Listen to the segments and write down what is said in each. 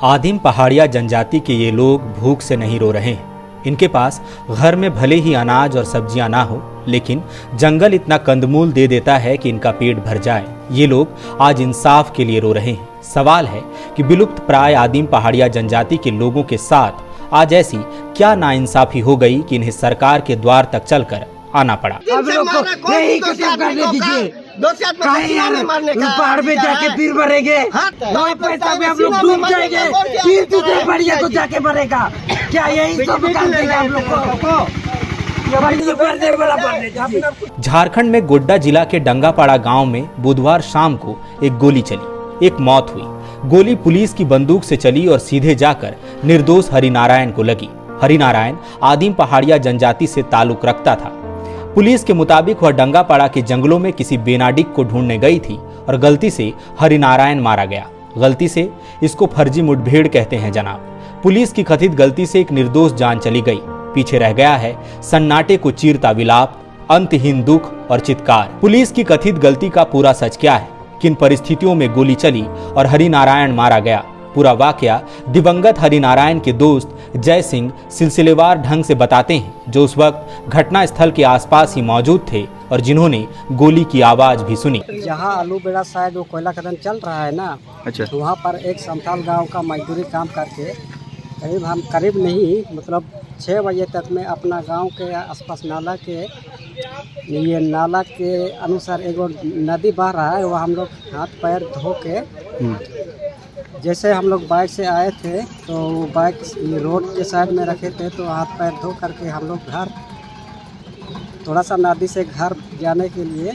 आदिम पहाड़िया जनजाति के ये लोग भूख से नहीं रो रहे हैं। इनके पास घर में भले ही अनाज और सब्जियां ना हो, लेकिन जंगल इतना कंदमूल दे देता है कि इनका पेट भर जाए। ये लोग आज इंसाफ के लिए रो रहे हैं। सवाल है कि विलुप्त प्राय आदिम पहाड़िया जनजाति के लोगों के साथ आज ऐसी क्या नाइंसाफी हो गई कि इन्हें सरकार के द्वार तक चलकर आना पड़ा। अब लोग को नहीं करने दीजिए, पहाड़ में जाके फिर मरेंगे, पैसा में हम लोग डूब जाएंगे, फिर दूसरे बढ़िया को जाके मरेगा। क्या यही सब कर देगा हम लोग को? झारखंड में गोड्डा जिला के डंगापाड़ा गांव में बुधवार शाम को एक गोली चली, एक मौत हुई। गोली पुलिस की बंदूक से चली और सीधे जाकर निर्दोष हरिनारायण को लगी। हरिनारायण आदिम पहाड़िया जनजाति से ताल्लुक रखता था। पुलिस के मुताबिक वह डंगापाड़ा के जंगलों में किसी बेनाडिक को ढूंढने गई थी और गलती से हरिनारायण मारा गया। गलती से इसको फर्जी मुठभेड़ कहते हैं जनाब। पुलिस की कथित गलती से एक निर्दोष जान चली गई। पीछे रह गया है सन्नाटे को चीरता विलाप, अंतहीन दुख और चित्कार। पुलिस की कथित गलती का पूरा सच क्या है, किन परिस्थितियों में गोली चली और हरिनारायण मारा गया, पूरा वाकया दिवंगत हरिनारायण के दोस्त जय सिंह सिलसिलेवार ढंग से बताते हैं, जो उस वक्त घटना स्थल के आसपास ही मौजूद थे और जिन्होंने गोली की आवाज भी सुनी। जहाँ आलू बेड़ा शायद वो कोयला खदान चल रहा है ना, अच्छा, तो वहाँ पर एक संथाल गांव का मजदूरी काम करके करीब नहीं मतलब 6 बजे तक में अपना गांव के आसपास नाला के अनुसार एक नदी बह रहा है, वो हम लोग हाथ पैर धो के जैसे हम लोग बाइक से आए थे तो बाइक रोड के साइड में रखे थे, तो हाथ पैर धो करके हम लोग घर थोड़ा सा नदी से घर जाने के लिए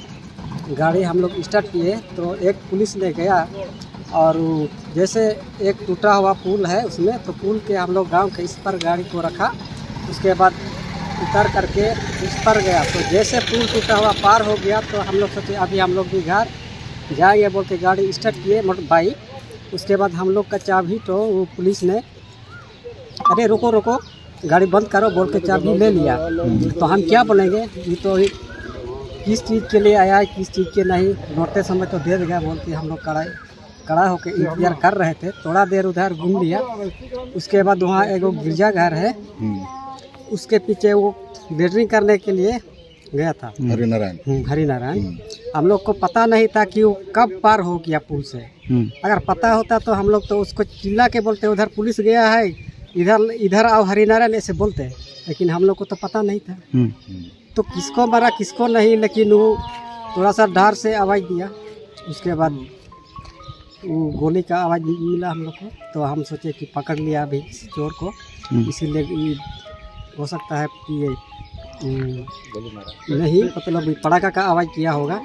गाड़ी हम लोग स्टार्ट किए, तो एक पुलिस ले गया और जैसे एक टूटा हुआ पुल है उसमें, तो पुल के हम लोग गांव के इस पर गाड़ी को रखा, उसके बाद उतर करके इस पर गया। तो जैसे पुल टूटा हुआ पार हो गया तो हम लोग सोचे अभी हम लोग भी घर जाएंगे बोल के गाड़ी स्टार्ट किए मोटर बाइक। उसके बाद हम लोग का चाबी तो वो पुलिस ने अरे रोको रोको गाड़ी बंद करो बोल के चाबी ले लिया। तो हम क्या बोलेंगे, ये तो किस चीज़ के लिए आया है किस चीज़ के नहीं, लौटते समय तो दे देगा बोल के हम लोग कड़ा होकर इंतजार कर रहे थे। थोड़ा देर उधर घूम लिया, उसके बाद वहाँ एक गिरजा घर है, उसके पीछे वो लेटरिंग करने के लिए गया था हरिनारायण। हम लोग को पता नहीं था कि वो कब पार हो गया पुल से। अगर पता होता तो हम लोग तो उसको चिल्ला के बोलते उधर पुलिस गया है, इधर आओ हरिनारायण ऐसे बोलते, लेकिन हम लोग को तो पता नहीं था। तो किसको मारा किसको नहीं, लेकिन वो थोड़ा सा डर से आवाज़ दिया, उसके बाद वो गोली का आवाज़ मिला हम लोग को। तो हम सोचे कि पकड़ लिया अभी चोर को, इसीलिए हो सकता है कि ये नहीं मतलब पटाखा का आवाज़ किया होगा।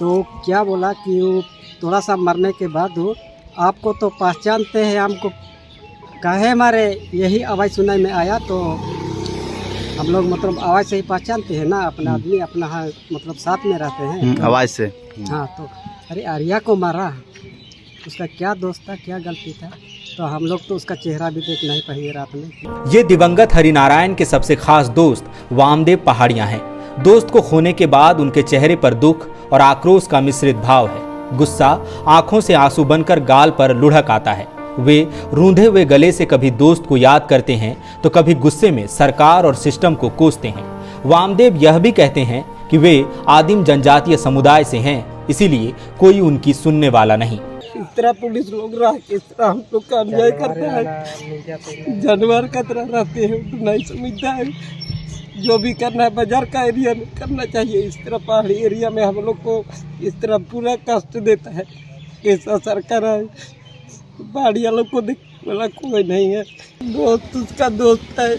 तो क्या बोला कि वो थोड़ा सा मरने के बाद वो आपको तो पहचानते हैं, हमको काहे मारे, यही आवाज़ सुनाई में आया। तो हम लोग मतलब आवाज़ से ही पहचानते हैं ना, अपना आदमी अपना मतलब साथ में रहते हैं आवाज़ से। हाँ, तो अरे आर्या को मारा, उसका क्या दोस्त था क्या गलती था, तो हम लोग तो उसका चेहरा भी देख नहीं पाए रात में। ये दिवंगत हरिनारायण के सबसे खास दोस्त वामदेव पहाड़िया हैं। दोस्त को खोने के बाद उनके चेहरे पर दुख और आक्रोश का मिश्रित भाव है। गुस्सा आंखों से आंसू बनकर गाल पर लुढ़क आता है। वे रूंधे हुए गले से कभी दोस्त को याद करते हैं तो कभी गुस्से में सरकार और सिस्टम को कोसते हैं। वामदेव यह भी कहते हैं कि वे आदिम जनजातीय समुदाय से हैं, इसीलिए कोई उनकी सुनने वाला नहीं। इस तरह पुलिस लोग रह के इस तरह हम लोग का अन्याय करता है, जानवर का तरह रहते हैं, तो नहीं समझता है। जो भी करना है बाजार का एरिया में करना चाहिए, इस तरह पहाड़ी एरिया में हम लोग को इस तरह पूरा कष्ट देता है। कैसा सरकार है, पहाड़िया लोग को देख वाला कोई नहीं है। दोस्त उसका दोस्त है।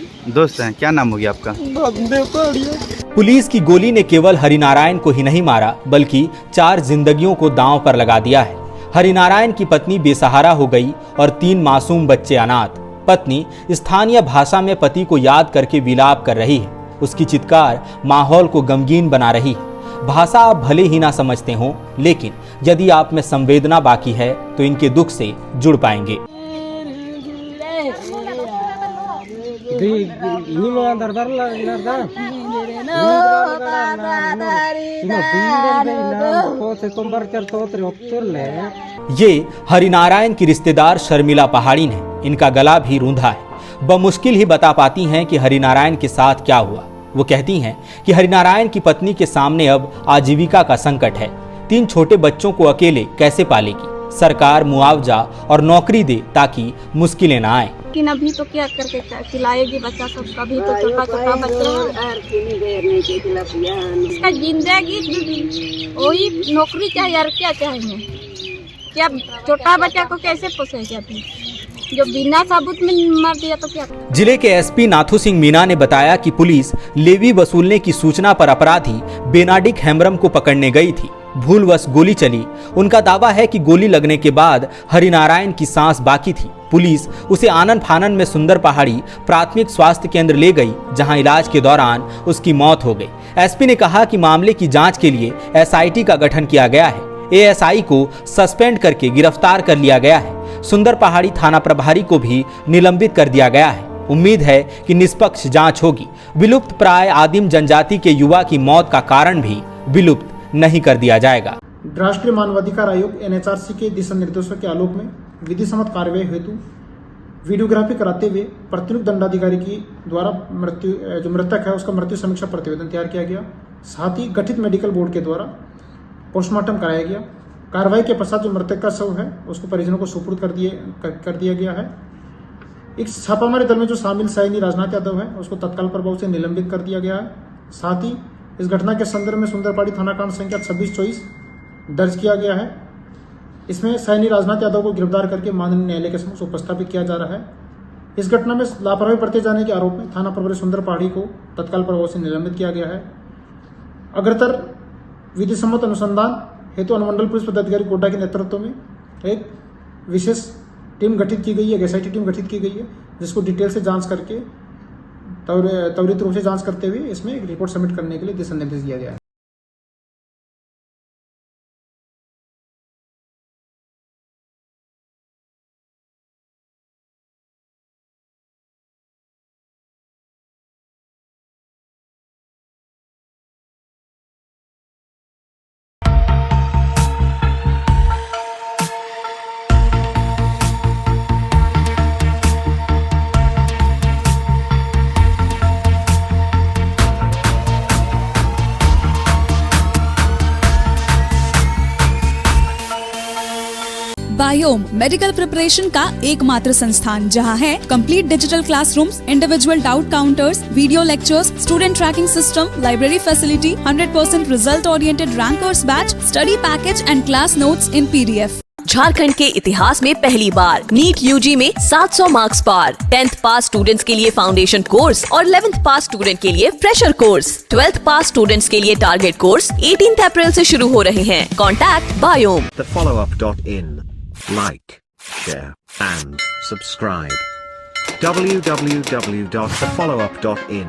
क्या नाम हो गया आपका? वामदेव पहाड़िया। पुलिस की गोली ने केवल हरिनारायण को ही नहीं मारा, बल्कि 4 जिंदगियों को दांव पर लगा दिया है। हरिनारायण की पत्नी बेसहारा हो गई और 3 मासूम बच्चे अनाथ। पत्नी स्थानीय भाषा में पति को याद करके विलाप कर रही है। उसकी चित्कार माहौल को गमगीन बना रही है। भाषा आप भले ही ना समझते हो, लेकिन यदि आप में संवेदना बाकी है तो इनके दुख से जुड़ पाएंगे। ये हरिनारायण की रिश्तेदार शर्मिला पहाड़ी ने इनका गला भी रूंधा है। बमुश्किल ही बता पाती हैं कि हरिनारायण के साथ क्या हुआ। वो कहती हैं कि हरिनारायण की पत्नी के सामने अब आजीविका का संकट है। 3 छोटे बच्चों को अकेले कैसे पालेगी? सरकार मुआवजा और नौकरी दे ताकि मुश्किलें ना आए। लेकिन अभी तो क्या करके खिलाएगी बच्चा सब, कभी तो छोटा छोटा बच्चा इसका जिंदगी वही नौकरी चाहिए और क्या चाहिए? क्या छोटा बच्चा को कैसे पोसेगी? अभी जो बिना सबूत में मार दिया तो क्या? जिले के एसपी नाथू सिंह मीना ने बताया कि पुलिस लेवी वसूलने की सूचना पर अपराधी बेनाडिक हेम्ब्रम को पकड़ने गई थी। भूलवश गोली चली। उनका दावा है कि गोली लगने के बाद हरिनारायण की सांस बाकी थी। पुलिस उसे आनन फानन में सुंदर पहाड़ी प्राथमिक स्वास्थ्य केंद्र ले गई, जहां इलाज के दौरान उसकी मौत हो गई। एसपी ने कहा कि मामले की जांच के लिए एसआईटी का गठन किया गया है। एएसआई को सस्पेंड करके गिरफ्तार कर लिया गया है। सुंदर पहाड़ी थाना प्रभारी को भी निलंबित कर दिया गया है। उम्मीद है कि निष्पक्ष जांच होगी। विलुप्त प्राय आदिम जनजाति के युवा की मौत का कारण भी विलुप्त नहीं कर दिया जाएगा। राष्ट्रीय मानवाधिकार आयोग एनएचआरसी के दिशा निर्देशों के आलोक में विधि सम्मत कार्रवाई हेतु वीडियोग्राफी कराते हुए प्रतिनियुक्त दंडाधिकारी की द्वारा जो मृतक है उसका मृत्यु समीक्षा प्रतिवेदन तैयार किया गया। साथ ही गठित मेडिकल बोर्ड के द्वारा पोस्टमार्टम कराया गया। कार्रवाई के पश्चात जो मृतक का शव है उसको परिजनों को सुपुर्द कर दिया गया है। एक छापामारी दल में जो शामिल सैनी राजनाथ यादव है उसको तत्काल प्रभाव से निलंबित कर दिया गया है। साथ ही इस घटना के संदर्भ में सुंदरपहाड़ी थाना कांड संख्या 2624 दर्ज किया गया है। इसमें सैनी राजनाथ यादव को गिरफ्तार करके माननीय न्यायालय के समक्ष उपस्थापित किया जा रहा है। इस घटना में लापरवाही बरते जाने के आरोप में थाना प्रभारी सुंदरपहाड़ी को तत्काल प्रभाव से निलंबित किया गया है। अग्रतर विधि सम्मत अनुसंधान हेतु अनुमंडल पुलिस पदाधिकारी गोड्डा के नेतृत्व में एक विशेष टीम गठित की गई है, एसआईटी टीम गठित की गई है, जिसको डिटेल से जांच करके त्वरित रूप से जांच करते हुए इसमें एक रिपोर्ट सबमिट करने के लिए दिशा निर्देश दिया गया है। बायोम मेडिकल प्रिपरेशन का एकमात्र संस्थान, जहां है complete digital classrooms, individual doubt counters, video lectures, student tracking system, library facility, 100% result oriented rankers batch, study package and class notes in PDF। Jharkhand के इतिहास में पहली बार नीट यूजी में 700 मार्क्स पार। 10th पास स्टूडेंट्स के लिए फाउंडेशन कोर्स और 11th पास student के लिए फ्रेशर कोर्स। 12th पास स्टूडेंट्स के लिए टारगेट कोर्स 18 अप्रैल से शुरू हो रहे हैं। Contact biome. TheFollowUp.in. Like, share and subscribe. www.thefollowup.in